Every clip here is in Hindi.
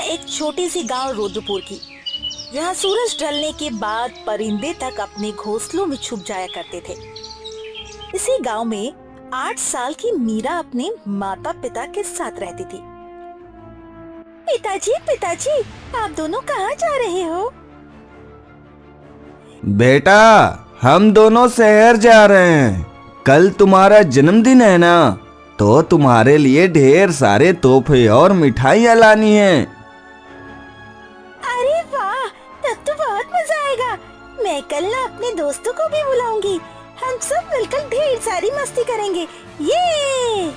एक छोटी सी गांव रुद्रपुर की, जहां सूरज ढलने के बाद परिंदे तक अपने घोंसलों में छुप जाया करते थे। इसी गांव में 8 साल की मीरा अपने माता पिता के साथ रहती थी। पिताजी पिताजी, आप दोनों कहाँ जा रहे हो? बेटा, हम दोनों शहर जा रहे हैं। कल तुम्हारा जन्मदिन है ना, तो तुम्हारे लिए ढेर सारे तोहफे और मिठाइयाँ लानी हैं। अरे वाह, तब तो बहुत मजा आएगा। मैं कल ना अपने दोस्तों को भी बुलाऊंगी। हम सब मिलकर ढेर सारी मस्ती करेंगे। ये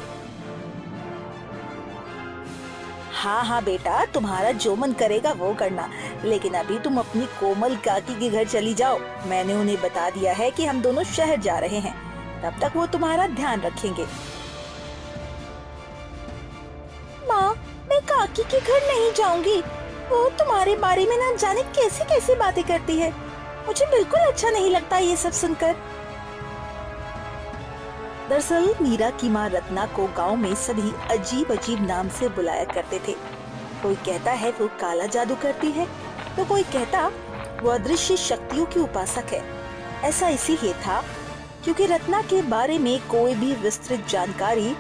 हाँ हाँ बेटा, तुम्हारा जो मन करेगा वो करना, लेकिन अभी तुम अपनी कोमल काकी के घर चली जाओ। मैंने उन्हें बता दिया है कि हम दोनों शहर जा रहे हैं, तब तक वो तुम्हारा ध्यान रखेंगे। माँ, मैं काकी के घर नहीं जाऊंगी। वो तुम्हारे बारे में ना जाने कैसी कैसी बातें करती है। मुझे बिल्कुल अच्छा नहीं लगता ये सब सुनकर। दरअसल मीरा की माँ रत्ना को गांव में सभी अजीब अजीब नाम से बुलाया करते थे। कोई कहता है वो काला जादू करती है, तो कोई कहता वो अदृश्य शक्तियों की उपासक है। ऐसा इसीलिए था क्योंकि रत्ना के बारे में कोई भी विस्तृत जानकारी,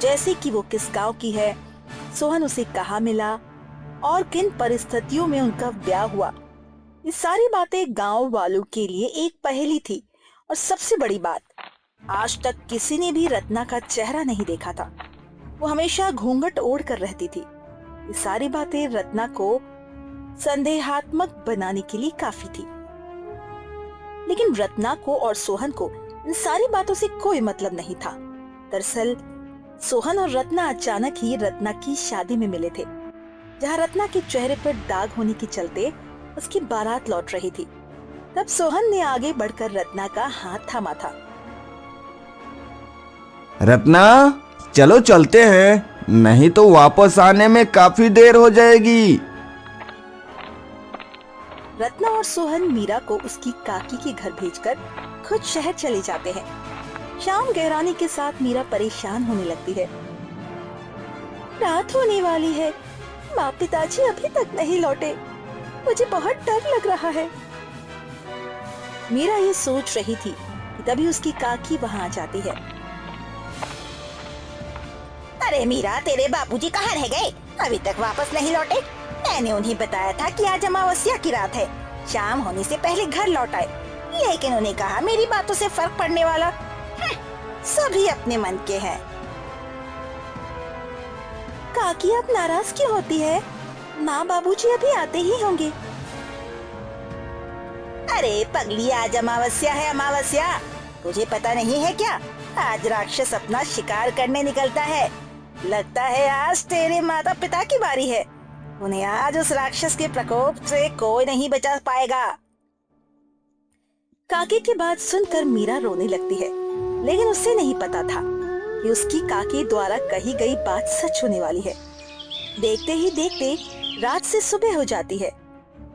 जैसे कि वो किस गांव की है, सोहन उसे कहाँ मिला और किन परिस्थितियों में उनका ब्याह हुआ, ये सारी बातें गांव वालों के लिए एक पहेली थी। और सबसे बड़ी बात, आज तक किसी ने भी रत्ना का चेहरा नहीं देखा था। वो हमेशा घूंघट ओढ़ कर रहती थी। ये सारी बातें रत्ना को संदेहात्मक बनाने के लिए काफी थी। लेकिन रत्ना को और सोहन को इन सारी बातों से कोई मतलब नहीं था। दरअसल सोहन और रत्ना अचानक ही रत्ना की शादी में मिले थे, जहाँ रत्ना के चेहरे पर दाग होने के चलते उसकी बारात लौट रही थी। तब सोहन ने आगे बढ़कर रत्ना का हाथ थामा था। रत्ना, चलो चलते हैं, नहीं तो वापस आने में काफी देर हो जाएगी। रत्ना और सोहन मीरा को उसकी काकी के घर भेजकर खुद शहर चले जाते हैं। शाम गहराने के साथ मीरा परेशान होने लगती है। रात होने वाली है, माँ पिताजी अभी तक नहीं लौटे। मुझे बहुत डर लग रहा है। मीरा ये सोच रही थी कि तभी उसकी काकी वहाँ आ जाती है। अरे मीरा, तेरे बाबूजी कहाँ रह गए? अभी तक वापस नहीं लौटे। मैंने उन्हें बताया था कि आज अमावस्या की रात है, शाम होने से पहले घर लौट आए, लेकिन उन्हें कहा मेरी बातों से फर्क पड़ने वाला। सभी अपने मन के हैं। काकी अब नाराज क्यों होती है? माँ बाबूजी अभी आते ही होंगे। अरे पगली, आज अमावस्या है, अमावस्या। तुझे पता नहीं है क्या? आज राक्षस अपना शिकार करने निकलता है। लगता है आज तेरे माता पिता की बारी है। उन्हें आज उस राक्षस के प्रकोप से कोई नहीं बचा पाएगा। काकी की बात सुनकर मीरा रोने लगती है, लेकिन उसे नहीं पता था कि उसकी काकी द्वारा कही गई बात सच होने वाली है। देखते ही देखते रात से सुबह हो जाती है,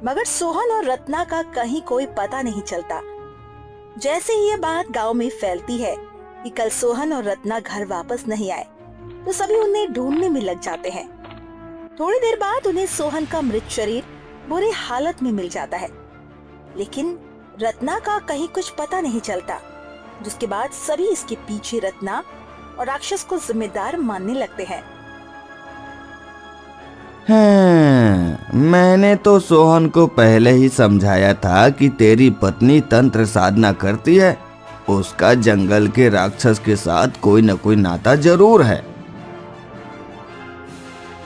मगर सोहन और रत्ना का कहीं कोई पता नहीं चलता। जैसे ही ये बात गांव में फैलती है कि कल सोहन और रत्ना घर वापस नहीं आए, तो सभी उन्हें ढूंढने में लग जाते हैं। थोड़ी देर बाद उन्हें सोहन का मृत शरीर बुरी हालत में मिल जाता है, लेकिन रत्ना का कहीं कुछ पता नहीं चलता। जिसके बाद सभी इसके पीछे रत्ना और राक्षस को जिम्मेदार मानने लगते हैं। मैंने तो सोहन को पहले ही समझाया था कि तेरी पत्नी तंत्र साधना करती है। उसका जंगल के राक्षस के साथ कोई न कोई नाता जरूर है।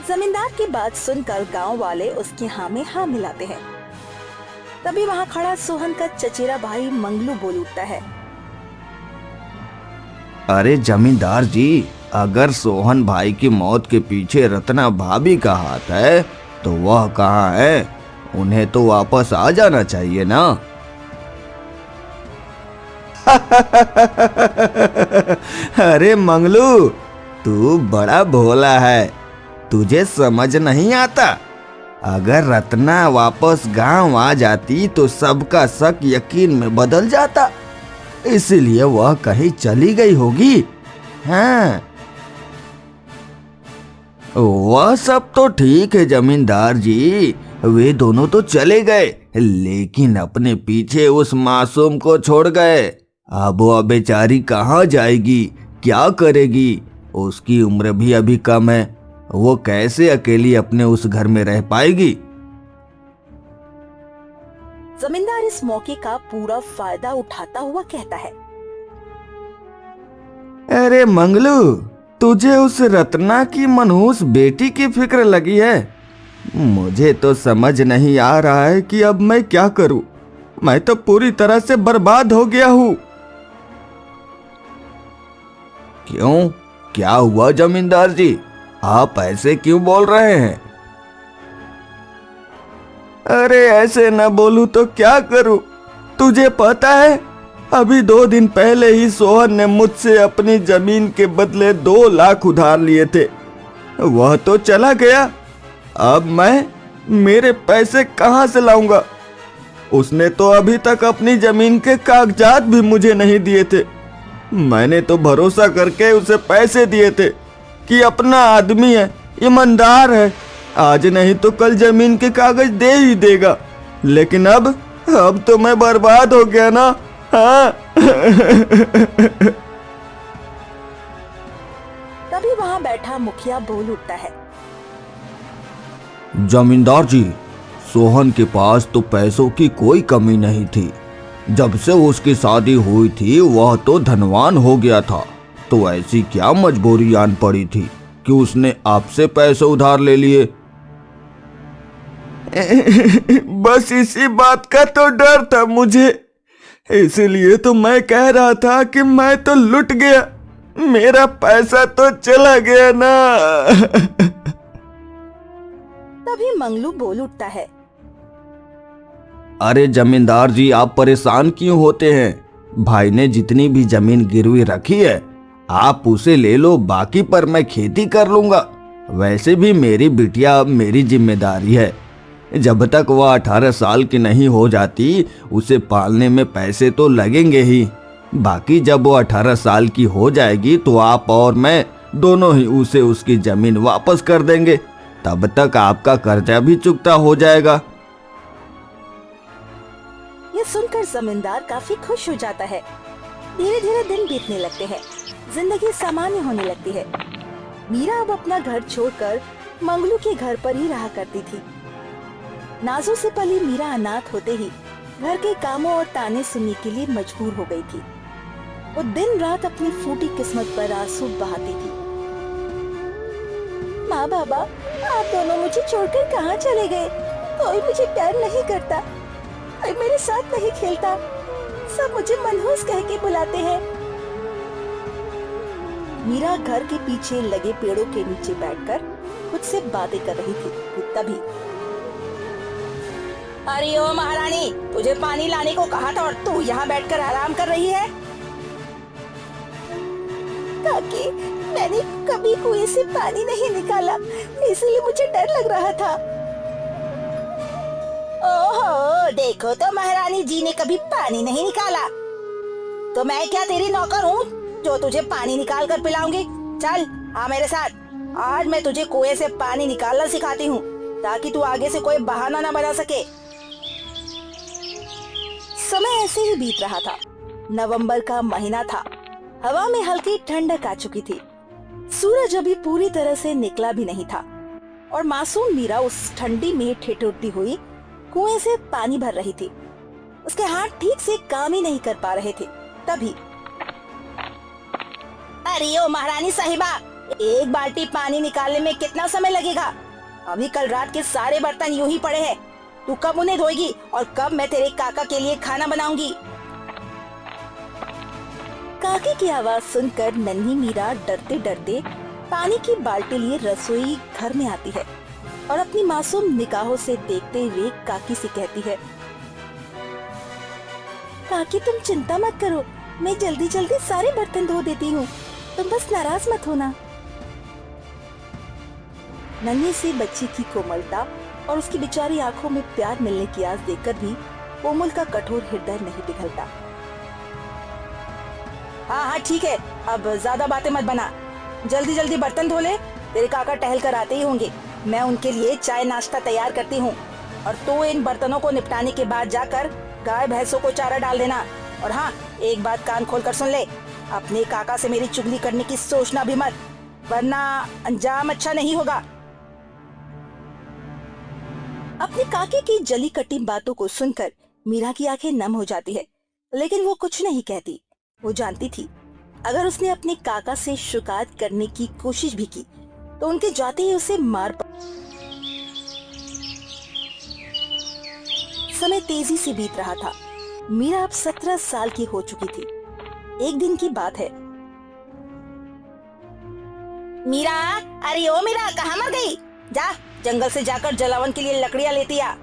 जमींदार की बात सुनकर गांव वाले उसके हाँ में हाँ मिलाते हैं। तभी वहाँ खड़ा सोहन का चचेरा भाई मंगलू बोल उठता है। अरे जमींदार जी, अगर सोहन भाई की मौत के पीछे रत्ना भाभी का हाथ है, तो वह कहाँ है? उन्हें तो वापस आ जाना चाहिए ना। अरे मंगलू, तू बड़ा भोला है, तुझे समझ नहीं आता। अगर रत्ना वापस गांव आ जाती तो सबका शक यकीन में बदल जाता, इसलिए वह कहीं चली गई होगी। हाँ, वह सब तो ठीक है जमींदार जी, वे दोनों तो चले गए, लेकिन अपने पीछे उस मासूम को छोड़ गए। अब वह बेचारी कहाँ जाएगी, क्या करेगी? उसकी उम्र भी अभी कम है, वो कैसे अकेली अपने उस घर में रह पाएगी? जमींदार इस मौके का पूरा फायदा उठाता हुआ कहता है। अरे मंगलू, तुझे उस रत्ना की मनहूस बेटी की फिक्र लगी है? मुझे तो समझ नहीं आ रहा है कि अब मैं क्या करूं। मैं तो पूरी तरह से बर्बाद हो गया हूं। क्यों, क्या हुआ जमींदार जी? आप ऐसे क्यों बोल रहे हैं? अरे ऐसे न बोलूं तो क्या करूं? तुझे पता है, अभी 2 दिन पहले ही सोहन ने मुझसे अपनी जमीन के बदले 2 लाख उधार लिए थे। वह तो चला गया, अब मैं मेरे पैसे कहां से लाऊंगा? उसने तो अभी तक अपनी जमीन के कागजात भी मुझे नहीं दिए थे। मैंने तो भरोसा करके उसे पैसे दिए थे कि अपना आदमी है, ईमानदार है, आज नहीं तो कल जमीन के कागज दे ही देगा। लेकिन अब तो मैं बर्बाद हो गया ना। हाँ। तभी वहां बैठा मुखिया बोल उठता है। जमींदार जी, सोहन के पास तो पैसों की कोई कमी नहीं थी। जब से उसकी शादी हुई थी वह तो धनवान हो गया था, तो ऐसी क्या मजबूरी आन पड़ी थी कि उसने आपसे पैसे उधार ले लिए? बस इसी बात का तो डर था मुझे, इसीलिए तो मैं कह रहा था कि मैं तो लुट गया, मेरा पैसा तो चला गया ना। तभी मंगलू बोल उठता है। अरे जमींदार जी, आप परेशान क्यों होते हैं? भाई ने जितनी भी जमीन गिरवी रखी है आप उसे ले लो, बाकी पर मैं खेती कर लूंगा। वैसे भी मेरी बिटिया अब मेरी जिम्मेदारी है। जब तक वह 18 साल की नहीं हो जाती उसे पालने में पैसे तो लगेंगे ही। बाकी जब वो 18 साल की हो जाएगी तो आप और मैं दोनों ही उसे उसकी जमीन वापस कर देंगे। तब तक आपका कर्जा भी चुकता हो जाएगा। ये सुनकर जमींदार काफी खुश हो जाता है। धीरे धीरे दिन बीतने लगते हैं, जिंदगी सामान्य होने लगती है। मीरा अब अपना घर छोड़कर मंगलू के घर पर ही रहा करती थी। नाजों से पली मीरा अनाथ होते ही घर के कामों और ताने सुनने के लिए मजबूर हो गई थी। वो दिन रात अपनी फूटी किस्मत पर आंसू बहाती थी। माँ बाबा, आप दोनों मुझे छोड़कर कहाँ चले गए? कोई मुझे प्यार नहीं करता, कोई मेरे साथ नहीं खेलता, सब मुझे मनहूस कह के बुलाते हैं। मीरा घर के पीछे लगे पेड़ों के नीचे बैठकर खुद से बातें कर रही थी कि तभी अरे ओ महारानी, तुझे पानी लाने को कहा था और तू यहाँ बैठकर आराम कर रही है। काकी, मैंने कभी कुएं से पानी नहीं निकाला, इसलिए मुझे डर लग रहा था। ओहो, देखो तो महारानी जी ने कभी पानी नहीं निकाला, तो मैं क्या तेरी नौकर हूँ जो तुझे पानी निकाल कर पिलाऊंगी? चल आ मेरे साथ, आज मैं तुझे कुएं से पानी निकालना सिखाती हूँ ताकि तू आगे से कोई बहाना न बना सके। समय ऐसे ही बीत रहा था। नवंबर का महीना था, हवा में हल्की ठंडक आ चुकी थी। सूरज अभी पूरी तरह से निकला भी नहीं था और मासूम मीरा उस ठंडी में ठिठुरती हुई कुएं से पानी भर रही थी। उसके हाथ ठीक से काम ही नहीं कर पा रहे थे। तभी अरे ओ महारानी साहिबा, एक बाल्टी पानी निकालने में कितना समय लगेगा? अभी कल रात के सारे बर्तन यूं ही पड़े हैं, तू कब उन्हें धोएगी और कब मैं तेरे काका के लिए खाना बनाऊंगी? काके की आवाज सुनकर नन्ही मीरा डरते डरते पानी की बाल्टी लिए रसोई घर में आती है और अपनी मासूम निगाहों से देखते हुए काकी से कहती है, काकी तुम चिंता मत करो, मैं जल्दी जल्दी सारे बर्तन धो देती हूँ, तुम बस नाराज मत होना। नन्ही सी बच्ची की कोमलता और उसकी बेचारी आंखों में प्यार मिलने की आस देखकर भी कोमल का कठोर हृदय नहीं पिघलता। हाँ हाँ ठीक है, अब ज्यादा बातें मत बना, जल्दी जल्दी बर्तन धो ले तेरे काका टहल कर आते ही होंगे। मैं उनके लिए चाय नाश्ता तैयार करती हूँ और तू इन बर्तनों को निपटाने के बाद जाकर गाय भैंसों को चारा डाल देना। और हाँ, एक बात कान खोल कर सुन ले, अपने काका से मेरी चुगली करने की सोचना भी मत, वरना अंजाम अच्छा नहीं होगा। अपने काके की जली कटी बातों को सुनकर मीरा की आंखें नम हो जाती है, लेकिन वो कुछ नहीं कहती। वो जानती थी अगर उसने अपने काका से शिकायत करने की कोशिश भी की तो उनके जाते ही उसे मार समय तेजी से बीत रहा था। मीरा अब 17 साल की हो चुकी थी। एक दिन की बात है। मीरा, अरे ओ मीरा, कहाँ मर गई? जा जंगल से जाकर जलावन के लिए लकड़ियाँ लेती आ।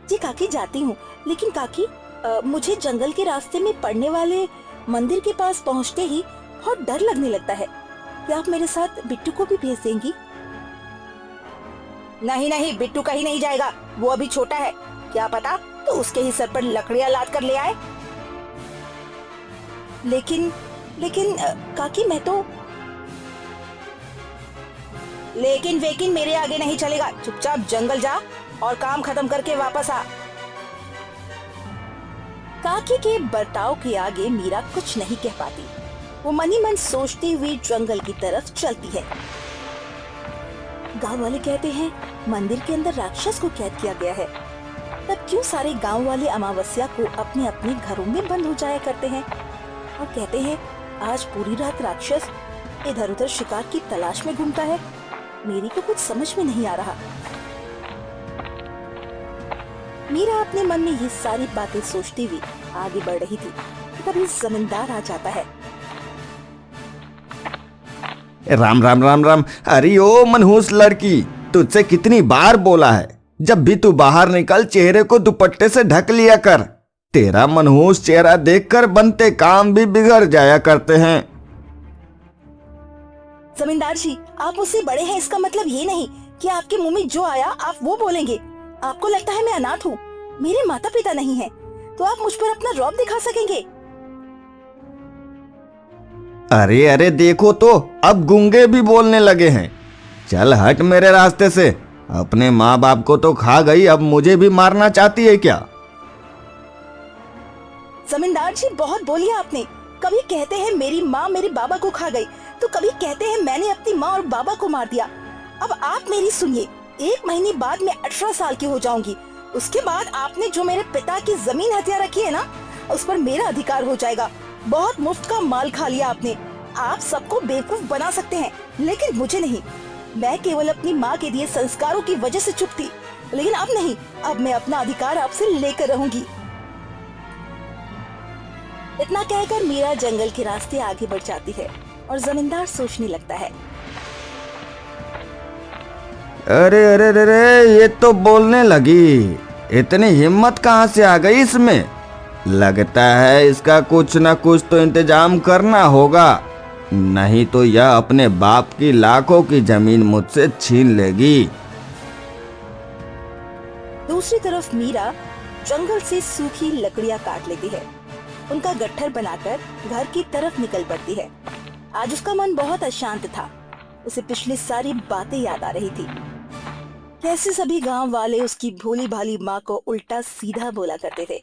जी काकी, जाती हूँ, लेकिन काकी मुझे जंगल के रास्ते में पड़ने वाले मंदिर के पास पहुँचते ही बहुत डर लगने लगता है। क्या आप मेरे साथ बिट्टू को भी भेज देंगी? नहीं नहीं, बिट्टू कहीं नहीं जाएगा, वो अभी छोटा है। क्या पता तो उसके ही सर पर लकड़ियाँ लाद कर ले आए। लेकिन काकी, मैं तो लेकिन वेकिन मेरे आगे नहीं चलेगा। चुपचाप जंगल जा और काम खत्म करके वापस आ। काकी के बर्ताव के आगे मीरा कुछ नहीं कह पाती। वो मनी मन सोचती हुई जंगल की तरफ चलती है। गांव वाले कहते हैं मंदिर के अंदर राक्षस को कैद किया गया है। तब क्यों सारे गांव वाले अमावस्या को अपने अपने घरों में बंद हो जाया करते हैं और कहते हैं आज पूरी रात राक्षस इधर उधर शिकार की तलाश में घूमता है। मेरी तो कुछ समझ में नहीं आ रहा। मीरा अपने मन में ये सारी बातें सोचती हुई आगे बढ़ रही थी। तभी जमींदार आ जाता है। राम राम राम राम। अरे ओ मनहूस लड़की, तुझसे कितनी बार बोला है, जब भी तू बाहर निकल चेहरे को दुपट्टे से ढक लिया कर। तेरा मनहूस चेहरा देखकर बनते काम भी बिगड़ जाया करते हैं। जमींदार जी, आप मुझसे बड़े हैं, इसका मतलब ये नहीं कि आपके मुंह में जो आया आप वो बोलेंगे। आपको लगता है मैं अनाथ हूँ, मेरे माता पिता नहीं हैं, तो आप मुझ पर अपना रौब दिखा सकेंगे। अरे अरे देखो तो, अब गूंगे भी बोलने लगे हैं। चल हट मेरे रास्ते से। अपने माँ बाप को तो खा गई, अब मुझे भी मारना चाहती है क्या? जमींदार जी, बहुत बोलिया आपने। कभी कहते हैं मेरी माँ मेरे बाबा को खा गई, तो कभी कहते हैं मैंने अपनी माँ और बाबा को मार दिया। अब आप मेरी सुनिए, 1 महीने बाद मैं 18 साल की हो जाऊंगी। उसके बाद आपने जो मेरे पिता की जमीन हथिया रखी है ना, उस पर मेरा अधिकार हो जाएगा। बहुत मुफ्त का माल खा लिया आपने। आप सबको बेवकूफ बना सकते हैं, लेकिन मुझे नहीं। मैं केवल अपनी माँ के दिए संस्कारों की वजह से चुप थी, लेकिन अब नहीं। अब मैं अपना अधिकार आपसे लेकर रहूंगी। इतना कहकर मीरा जंगल के रास्ते आगे बढ़ जाती है और जमींदार सोचने लगता है। अरे अरे अरे, ये तो बोलने लगी। इतनी हिम्मत कहाँ से आ गई इसमें? लगता है इसका कुछ न कुछ तो इंतजाम करना होगा, नहीं तो यह अपने बाप की लाखों की जमीन मुझसे छीन लेगी। दूसरी तरफ मीरा जंगल से सूखी लकड़ियां काट लेती है। उनका गट्ठर बनाकर घर की तरफ निकल पड़ती है। आज उसका मन बहुत अशांत था। उसे पिछली सारी बातें याद आ रही थी। कैसे सभी गांव वाले उसकी भोली भाली माँ को उल्टा सीधा बोला करते थे।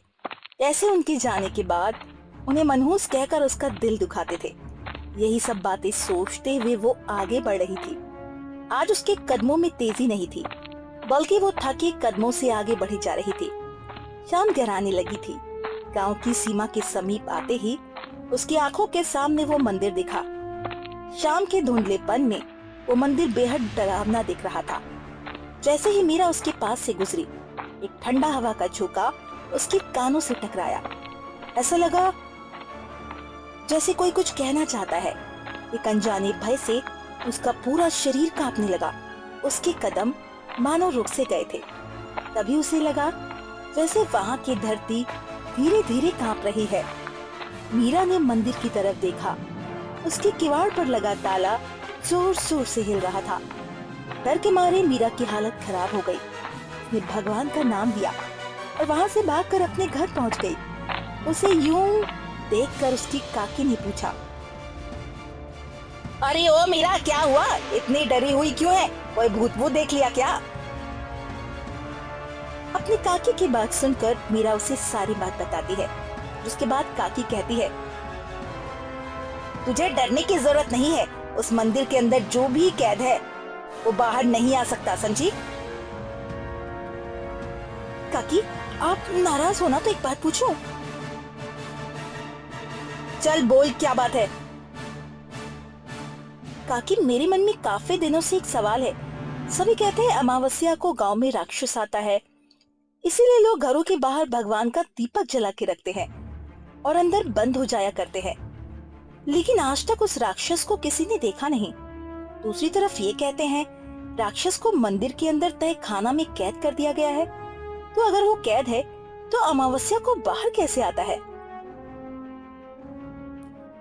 कैसे उनके जाने के बाद उन्हें मनहूस कहकर उसका दिल दुखाते थे। यही सब बातें सोचते हुए वो आगे बढ़ रही थी। आज उसके कदमों में तेजी नहीं थी, बल्कि वो थके कदमों से आगे बढ़ी जा रही थी। शाम गहराने लगी थी। गांव की सीमा के समीप आते ही उसकी आंखों के सामने वो मंदिर दिखा। शाम के धुंधलेपन में वो मंदिर बेहद डरावना दिख रहा था। जैसे ही मीरा उसके पास से गुजरी, एक ठंडा हवा का झोंका उसके कानों से टकराया। ऐसा लगा जैसे कोई कुछ कहना चाहता है। एक अनजाने भय से उसका पूरा शरीर कांपने लगा। उसके कदम मानो रुक से गए थे। तभी उसे लगा जैसे वहां की धरती धीरे धीरे कांप रही है। मीरा ने मंदिर की तरफ देखा। उसके किवाड़ पर लगा ताला जोर जोर से हिल रहा था। डर के मारे मीरा की हालत खराब हो गई। उसने भगवान का नाम लिया और वहां से भागकर अपने घर पहुंच गई। उसे यूं देखकर उसकी काकी ने पूछा, अरे ओ मीरा, क्या हुआ? इतनी डरी हुई क्यों है? कोई भूत भूत देख लिया क्या? अपनी काकी की बात सुनकर मीरा उसे सारी बात बताती है। उसके बाद काकी कहती है, तुझे डरने की जरूरत नहीं है। उस मंदिर के अंदर जो भी कैद है वो बाहर नहीं आ सकता, समझी? काकी, आप नाराज हो ना तो एक बात पूछूं? चल बोल, क्या बात है? काकी, मेरे मन में काफी दिनों से एक सवाल है। सभी कहते हैं अमावस्या को गांव में राक्षस आता है, इसीलिए लोग घरों के बाहर भगवान का दीपक जला के रखते हैं और अंदर बंद हो जाया करते हैं, लेकिन आज तक उस राक्षस को किसी ने देखा नहीं। दूसरी तरफ ये कहते हैं राक्षस को मंदिर के अंदर तय खाना में कैद कर दिया गया है, तो अगर वो कैद है तो अमावस्या को बाहर कैसे आता है?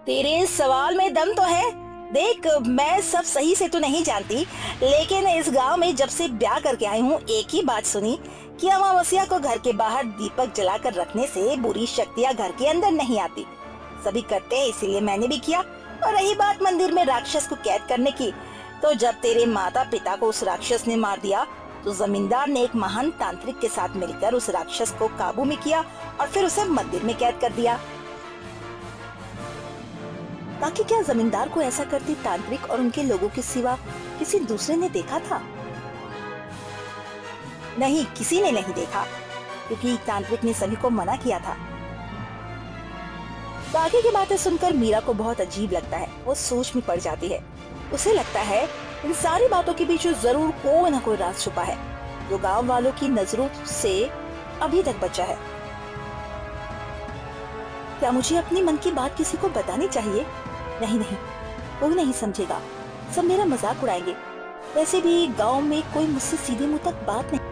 तेरे इस सवाल में दम तो है। देख, मैं सब सही से तो नहीं जानती, लेकिन इस गांव में जब से ब्याह करके आई हूँ एक ही बात सुनी कि अमावस्या को घर के बाहर दीपक जलाकर रखने से बुरी शक्तियाँ घर के अंदर नहीं आती। सभी करते हैं, इसीलिए मैंने भी किया। और रही बात मंदिर में राक्षस को कैद करने की, तो जब तेरे माता पिता को उस राक्षस ने मार दिया तो जमींदार ने एक महान तांत्रिक के साथ मिलकर उस राक्षस को काबू में किया और फिर उसे मंदिर में कैद कर दिया। ताकि क्या जमींदार को ऐसा करते तांत्रिक और उनके लोगों के सिवा किसी दूसरे ने देखा था? नहीं, किसी ने नहीं देखा, क्योंकि तांत्रिक ने सभी को मना किया था। बाकी की बातें सुनकर मीरा को बहुत अजीब लगता है। वो सोच में पड़ जाती है। उसे लगता है इन सारी बातों के पीछे जरूर कोई न कोई राज छुपा है, जो गांव वालों की नजरों से अभी तक बचा है। क्या मुझे अपने मन की बात किसी को बतानी चाहिए? नहीं नहीं, कोई नहीं समझेगा, सब मेरा मजाक उड़ाएंगे। वैसे भी गांव में कोई मुझसे सीधे मुंह तक बात नहीं।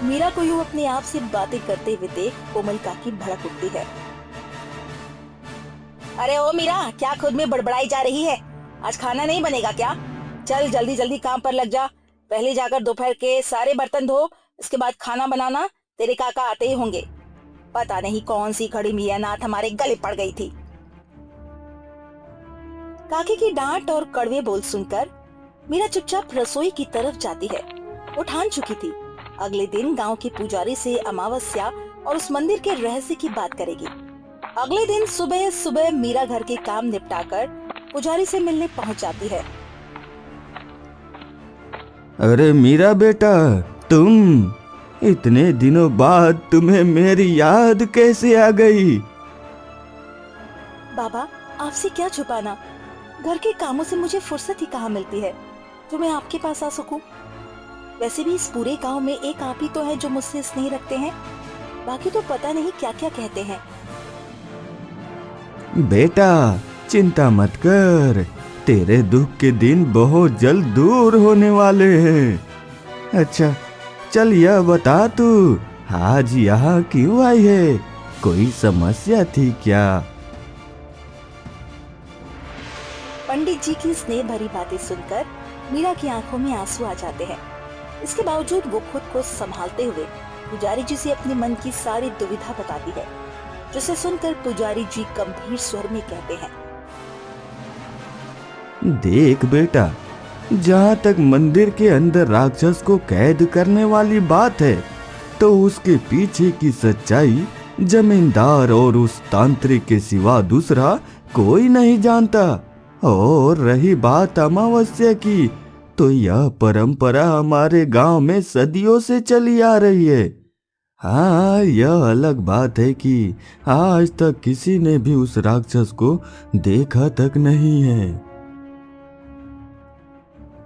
मीरा को यूं अपने आप से बातें करते हुए देख कोमल काकी भड़क उठती है। अरे ओ मीरा, क्या खुद में बड़बड़ाई जा रही है? आज खाना नहीं बनेगा क्या? चल जल्दी जल्दी काम पर लग जा। पहले जाकर दोपहर के सारे बर्तन धो, इसके बाद खाना बनाना। तेरे काका आते ही होंगे। पता नहीं कौन सी खड़ी मियां नाथ हमारे गले पड़ गई थी। काकी की डांट और कड़वे बोल सुनकर मीरा चुपचाप रसोई की तरफ जाती है। वो ठान चुकी थी अगले दिन गांव के पुजारी से अमावस्या और उस मंदिर के रहस्य की बात करेगी। अगले दिन सुबह सुबह मीरा घर के काम निपटाकर पुजारी से मिलने पहुंच जाती है। अरे मीरा बेटा, तुम इतने दिनों बाद तुम्हें मेरी याद कैसे आ गई? बाबा, आपसे क्या छुपाना, घर के कामों से मुझे फुर्सत ही कहाँ मिलती है जो मैं आपके पास आ सकूं। वैसे भी इस पूरे गांव में एक आप ही तो है जो मुझसे स्नेह रखते हैं, बाकी तो पता नहीं क्या क्या कहते हैं। बेटा चिंता मत कर, तेरे दुख के दिन बहुत जल्द दूर होने वाले हैं। अच्छा चल यह बता, तू आज यहाँ क्यों आई है? कोई समस्या थी क्या? पंडित जी की स्नेह भरी बातें सुनकर मीरा की आंखों में आंसू आ जाते हैं। इसके बावजूद वो खुद को संभालते हुए पुजारी जी से अपने मन की सारी दुविधा बताती है, जिसे सुनकर पुजारी जी गंभीर स्वर में कहते हैं, देख बेटा, जहाँ तक मंदिर के अंदर राक्षस को कैद करने वाली बात है, तो उसके पीछे की सच्चाई जमींदार और उस तांत्रिक के सिवा दूसरा कोई नहीं जानता। और रही बात अमावस्या की, तो यह परंपरा हमारे गांव में सदियों से चली आ रही है। हाँ, यह अलग बात है कि आज तक किसी ने भी उस राक्षस को देखा तक नहीं है।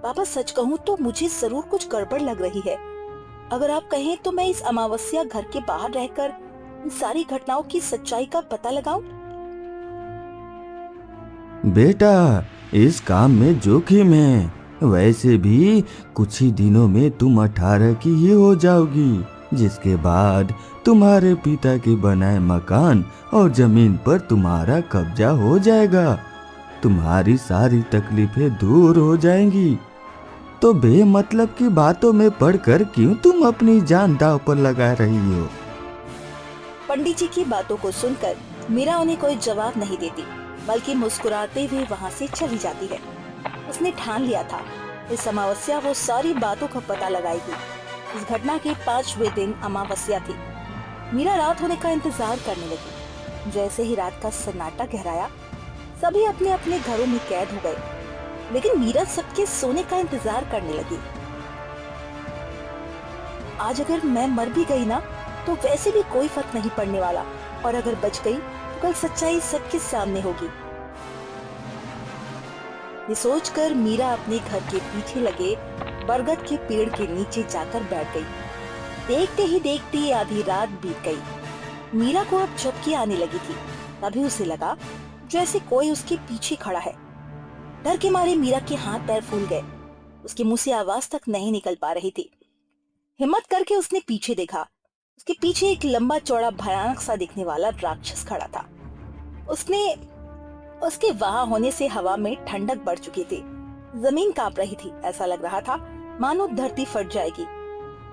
बाबा सच कहूँ तो मुझे जरूर कुछ गड़बड़ लग रही है। अगर आप कहें तो मैं इस अमावस्या घर के बाहर रहकर इन सारी घटनाओं की सच्चाई का पता लगाऊं। बेटा, इस काम में जोखिम है। वैसे भी कुछ ही दिनों में तुम 18 की ही हो जाओगी, जिसके बाद तुम्हारे पिता के बनाए मकान और जमीन पर तुम्हारा कब्जा हो जाएगा। तुम्हारी सारी तकलीफें दूर हो जाएंगी। तो बेमतलब की बातों में पड़कर क्यों तुम अपनी जान दांव पर लगा रही हो? पंडित जी की बातों को सुनकर मीरा उन्हें कोई जवाब नहीं देती। बल्कि मुस्कुराते हुए वहां से चली जाती है। उसने ठान लिया था इस अमावस्या वो सारी बातों का पता लगाएगी। इस घटना के 5वें दिन अमावस्या थी। मीरा रात होने का इंतजार करने लगी। जैसे ही रात का सन्नाटा गहराया, सभी अपने अपने घरों में कैद हो गए, लेकिन मीरा सबके सोने का इंतजार करने लगी। आज अगर मैं मर भी गई ना, तो वैसे भी कोई फर्क नहीं पड़ने वाला, और अगर बच गई तो कल सच्चाई सबके सामने होगी। ये सोचकर मीरा अपने घर के पीछे लगे बरगद के पेड़ के नीचे जाकर बैठ गई। देखते ही देखते आधी रात बीत गई। मीरा को अब झपकी आने लगी थी। तभी उसे लगा जैसे कोई उसके पीछे खड़ा है। डर के मारे मीरा के हाथ पैर फूल गए। उसके मुंह से आवाज तक नहीं निकल पा रही थी। हिम्मत करके उसने पीछे देखा। उसके पीछे एक लंबा चौड़ा भयानक सा दिखने वाला राक्षस खड़ा था। उसके वहां होने से हवा में ठंडक बढ़ चुकी थी। जमीन कांप रही थी। ऐसा लग रहा था मानो धरती फट जाएगी।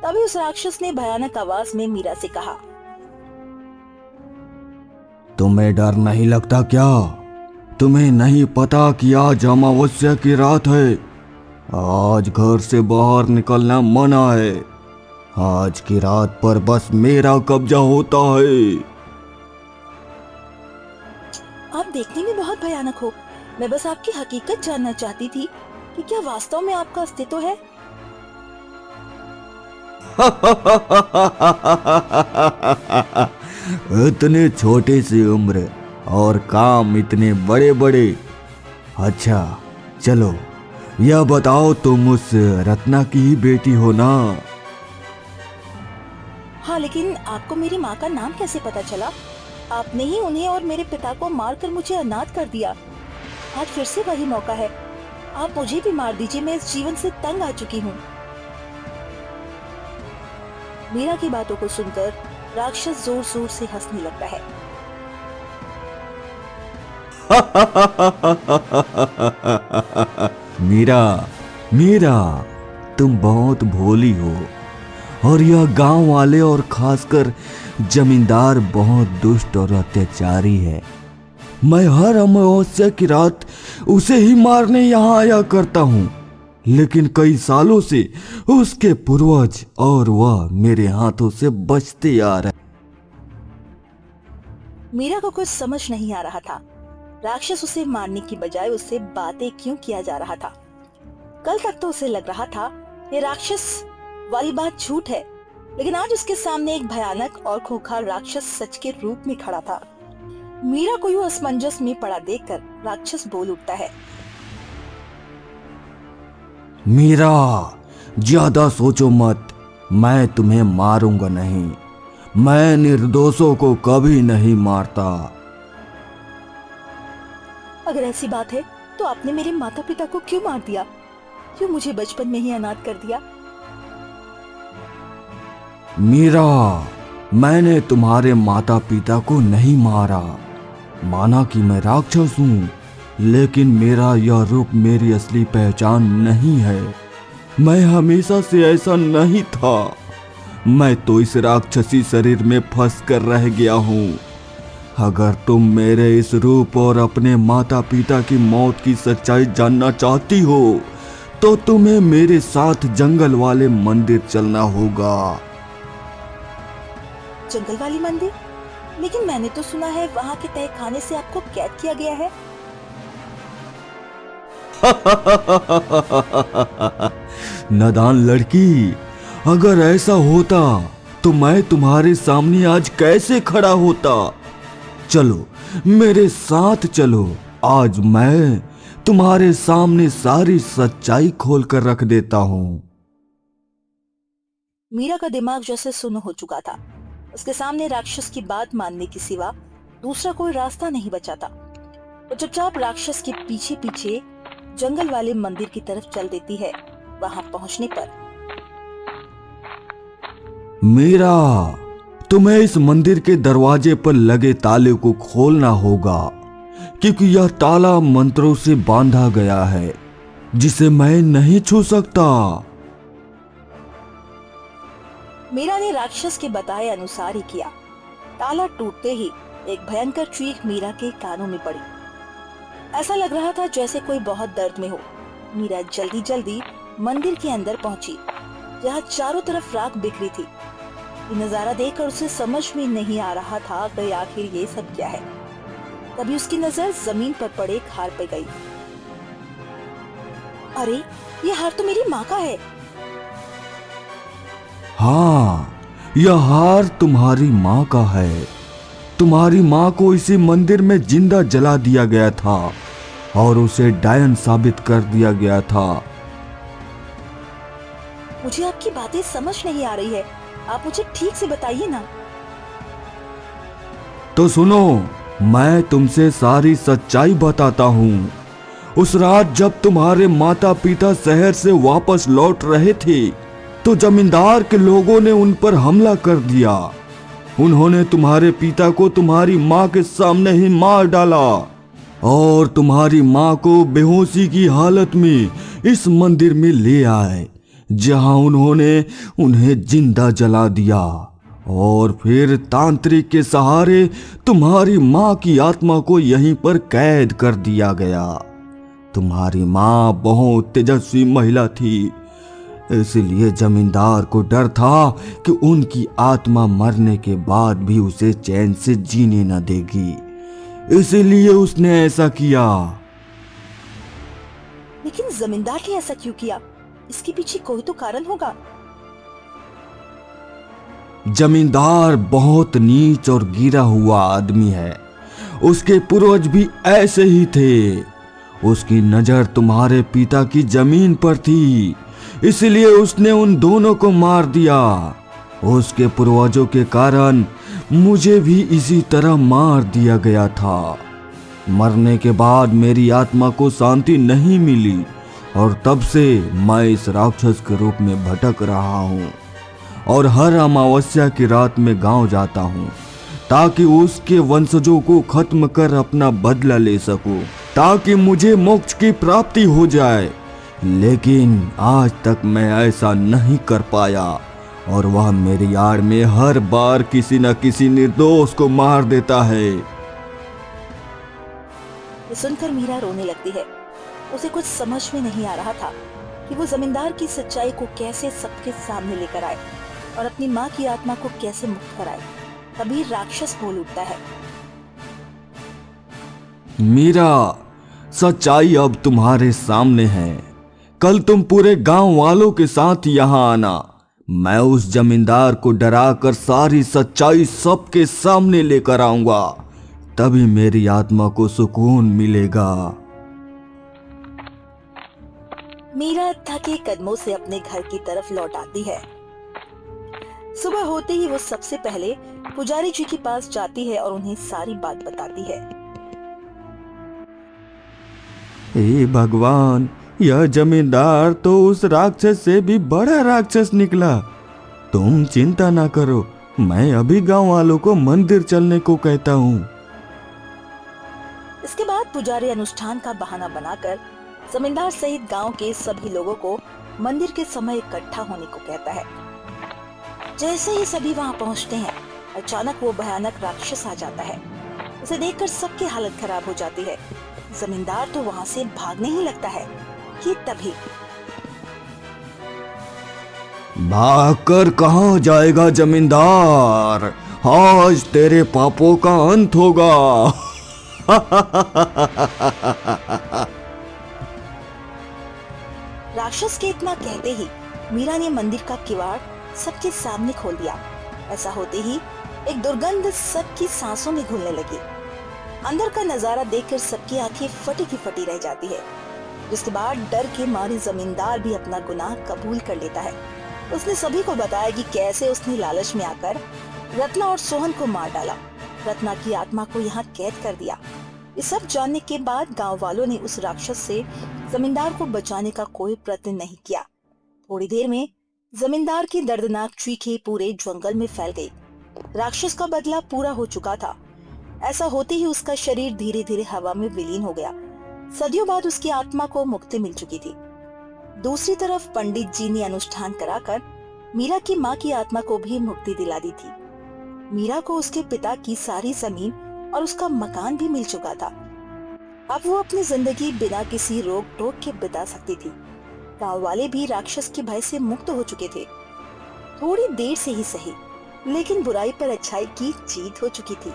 तभी उस राक्षस ने भयानक आवाज में मीरा से कहा, तुम्हें डर नहीं लगता क्या? तुम्हें नहीं पता कि आज अमावस्या की रात है? आज घर से बाहर निकलना मना है। आज की रात पर बस मेरा कब्जा होता है। आप देखने में बहुत भयानक हो। मैं बस आपकी हकीकत जानना चाहती थी कि क्या वास्तव में आपका अस्तित्व है? इतने छोटे सी उम्र और काम इतने बड़े बड़े। अच्छा चलो, यह बताओ तुम उस रत्ना की ही बेटी हो ना? हाँ, लेकिन आपको मेरी माँ का नाम कैसे पता चला? आपने ही उन्हें और मेरे पिता को मारकर मुझे अनाथ कर दिया। आज फिर से वही मौका है। आप मुझे भी मार दीजिए। मैं इस जीवन से तंग आ चुकी हूँ। मीरा की बातों को सुनकर राक्षस जोर जोर से हंसने लगता है। मीरा, मीरा, तुम बहुत भोली हो और यह गांव वाले और खासकर जमींदार बहुत दुष्ट और अत्याचारी है। मैं हर अमावस्या की रात उसे ही मारने यहाँ आया करता हूँ, लेकिन कई सालों से उसके पूर्वज और वह मेरे हाथों से बचते आ रहे। मीरा को कुछ समझ नहीं आ रहा था। राक्षस उसे मारने की बजाय उससे बातें क्यों किया जा रहा था। कल तक तो उसे लग रहा था ये राक्षस वाली बात झूठ है, लेकिन आज उसके सामने एक भयानक और खूंखार राक्षस सच के रूप में खड़ा था। मीरा को यूं असमंजस में पड़ा देखकर राक्षस बोल उठता है, मीरा, ज्यादा सोचो मत। मैं तुम्हें मारूंगा नहीं। मैं निर्दोषों को कभी नहीं मारता। अगर ऐसी बात है तो आपने मेरे माता पिता को क्यों मार दिया? क्यों मुझे बचपन में ही अनाथ कर दिया? मीरा, मैंने तुम्हारे माता पिता को नहीं मारा। माना कि मैं राक्षस हूँ, लेकिन मेरा यह रूप मेरी असली पहचान नहीं है। मैं हमेशा से ऐसा नहीं था। मैं तो इस राक्षसी शरीर में फंस कर रह गया हूँ। अगर तुम मेरे इस रूप और अपने माता पिता की मौत की सच्चाई जानना चाहती हो, तो तुम्हें मेरे साथ जंगल वाले मंदिर चलना होगा। जंगल वाली मंदिर? लेकिन मैंने तो सुना है वहाँ के तह खाने से आपको कैद किया गया है। नादान लड़की, अगर ऐसा होता तो मैं तुम्हारे सामने आज कैसे खड़ा होता? चलो मेरे साथ चलो। आज मैं तुम्हारे सामने सारी सच्चाई खोल कर रख देता हूँ। मीरा का दिमाग जैसे सुन्न हो चुका था। उसके सामने राक्षस की बात मानने के सिवा दूसरा कोई रास्ता नहीं बचा था। वो चुपचाप राक्षस के पीछे पीछे जंगल वाले मंदिर की तरफ चल देती है। वहां पहुंचने पर, मीरा, तुम्हें इस मंदिर के दरवाजे पर लगे ताले को खोलना होगा, क्योंकि यह ताला मंत्रों से बांधा गया है, जिसे मैं नहीं छू सकता। मीरा ने राक्षस के बताए अनुसार ही किया। ताला टूटते ही एक भयंकर चीख मीरा के कानों में पड़ी। ऐसा लग रहा था जैसे कोई बहुत दर्द में हो। मीरा जल्दी जल्दी मंदिर के अंदर पहुंची, जहाँ चारों तरफ राख बिखरी थी। ये नजारा देखकर उसे समझ में नहीं आ रहा था कि आखिर ये सब क्या है। तभी उसकी नजर जमीन पर पड़े एक हार पे गई। अरे, ये हार तो मेरी माँ का है। हाँ, यह हार तुम्हारी माँ का है। तुम्हारी माँ को इसी मंदिर में जिंदा जला दिया गया था और उसे डायन साबित कर दिया गया था। मुझे आपकी बातें समझ नहीं आ रही है, आप मुझे ठीक से बताइए ना। तो सुनो, मैं तुमसे सारी सच्चाई बताता हूँ। उस रात जब तुम्हारे माता पिता शहर से वापस लौट रहे थे, तो जमींदार के लोगों ने उन पर हमला कर दिया। उन्होंने तुम्हारे पिता को तुम्हारी माँ के सामने ही मार डाला और तुम्हारी माँ को बेहोशी की हालत में इस मंदिर में ले आए, जहां उन्होंने उन्हें जिंदा जला दिया और फिर तांत्रिक के सहारे तुम्हारी माँ की आत्मा को यहीं पर कैद कर दिया गया। तुम्हारी माँ बहुत तेजस्वी महिला थी, इसलिए जमींदार को डर था कि उनकी आत्मा मरने के बाद भी उसे चैन से जीने न देगी, इसीलिए उसने ऐसा किया। लेकिन जमींदार ने ऐसा क्यों किया? इसके पीछे कोई तो कारण होगा। जमींदार बहुत नीच और गिरा हुआ आदमी है। उसके पूर्वज भी ऐसे ही थे। उसकी नजर तुम्हारे पिता की जमीन पर थी, इसलिए उसने उन दोनों को मार दिया। उसके पूर्वजों के कारण मुझे भी इसी तरह मार दिया गया था। मरने के बाद मेरी आत्मा को शांति नहीं मिली और तब से मैं इस राक्षस के रूप में भटक रहा हूँ और हर अमावस्या की रात में गांव जाता हूँ, ताकि उसके वंशजों को खत्म कर अपना बदला ले सकूं, ताकि मुझे मोक्ष की प्राप्ति हो जाए। लेकिन आज तक मैं ऐसा नहीं कर पाया और वह मेरी आड़ में हर बार किसी न किसी निर्दोष को मार देता है। ये सुनकर मीरा रोने लगती है। उसे कुछ समझ में नहीं आ रहा था कि वो जमींदार की सच्चाई को कैसे सबके सामने लेकर आए और अपनी माँ की आत्मा को कैसे मुक्त कराए। तभी राक्षस बोल उठता है। मीरा, सच्चाई अब तुम्हारे सामने है। कल तुम पूरे गांव वालों के साथ यहाँ आना। मैं उस जमींदार को डराकर सारी सच्चाई सबके सामने लेकर आऊंगा, तभी मेरी आत्मा को सुकून मिलेगा। मीरा थके कदमों से अपने घर की तरफ लौट आती है। सुबह होते ही वो सबसे पहले पुजारी जी के पास जाती है और उन्हें सारी बात बताती है। हे भगवान, यह जमींदार तो उस राक्षस से भी बड़ा राक्षस निकला। तुम चिंता ना करो, मैं अभी गांव वालों को मंदिर चलने को कहता हूँ। इसके बाद पुजारी अनुष्ठान का बहाना बनाकर जमींदार सहित गांव के सभी लोगों को मंदिर के समय इकट्ठा होने को कहता है। जैसे ही सभी वहां पहुंचते हैं, अचानक वो भयानक राक्षस आ जाता है। उसे देखकर सबकी हालत खराब हो जाती है। जमींदार तो वहां से भागने ही लगता है कि तभी भागकर कहाँ जाएगा जमींदार? आज तेरे पापों का अंत होगा। राक्षस के इतना कहते ही मीरा ने मंदिर का किवाड़ सबके सामने खोल दिया। ऐसा होते ही एक दुर्गंध सबकी सांसों में घुलने लगी। अंदर का नजारा देखकर सबकी आंखें फटी की फटी रह जाती है। जिसके बाद डर के मारे जमींदार भी अपना गुनाह कबूल कर लेता है। उसने सभी को बताया कि कैसे उसने लालच में आकर रत्ना और सोहन को मार डाला, रत्ना की आत्मा को यहाँ कैद कर दिया। ये सब जानने के बाद गांव वालों ने उस राक्षस से जमींदार को बचाने का कोई प्रयत्न नहीं किया। थोड़ी देर में जमींदार की दर्दनाक चीखें पूरे जंगल में फैल गई। राक्षस का बदला पूरा हो चुका था। ऐसा होते ही उसका शरीर धीरे धीरे हवा में विलीन हो गया। सदियों बाद उसकी आत्मा को मुक्ति मिल चुकी थी। दूसरी तरफ पंडित जी ने अनुष्ठान कराकर मीरा की माँ की आत्मा को भी मुक्ति दिला दी थी। मीरा को उसके पिता की सारी जमीन और उसका मकान भी मिल चुका था। अब वो अपनी जिंदगी बिना किसी रोक टोक के बिता सकती थी। गांव वाले भी राक्षस के भय से मुक्त हो चुके थे। थोड़ी देर से ही सही, लेकिन बुराई पर अच्छाई की जीत हो चुकी थी।